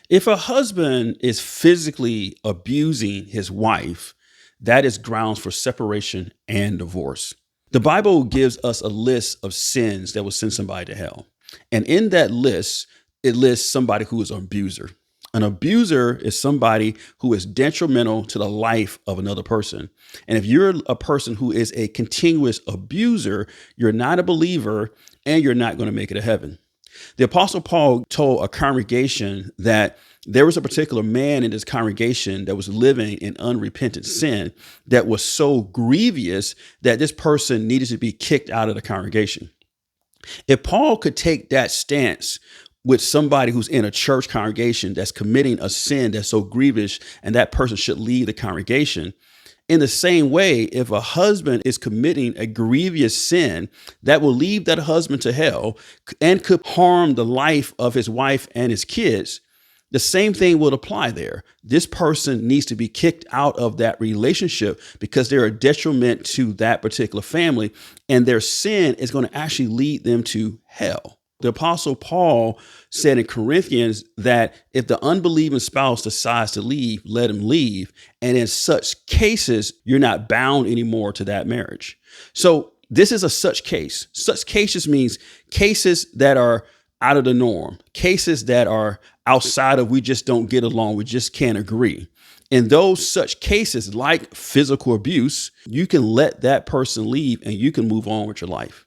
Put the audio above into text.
If a husband is physically abusing his wife, that is grounds for separation and divorce. The Bible gives us a list of sins that will send somebody to hell. And in that list, it lists somebody who is an abuser. An abuser is somebody who is detrimental to the life of another person. And if you're a person who is a continuous abuser, you're not a believer and you're not going to make it to heaven. The Apostle Paul told a congregation that there was a particular man in this congregation that was living in unrepentant sin that was so grievous that this person needed to be kicked out of the congregation. If Paul could take that stance with somebody who's in a church congregation that's committing a sin that's so grievous and that person should leave the congregation, in the same way, if a husband is committing a grievous sin that will leave that husband to hell and could harm the life of his wife and his kids, the same thing would apply there. This person needs to be kicked out of that relationship because they're a detriment to that particular family, and their sin is going to actually lead them to hell. The Apostle Paul said in Corinthians that if the unbelieving spouse decides to leave, let him leave. And in such cases, you're not bound anymore to that marriage. So this is a such case. Such cases means cases that are out of the norm, cases that are outside of we just don't get along, we just can't agree. In those such cases, like physical abuse, you can let that person leave and you can move on with your life.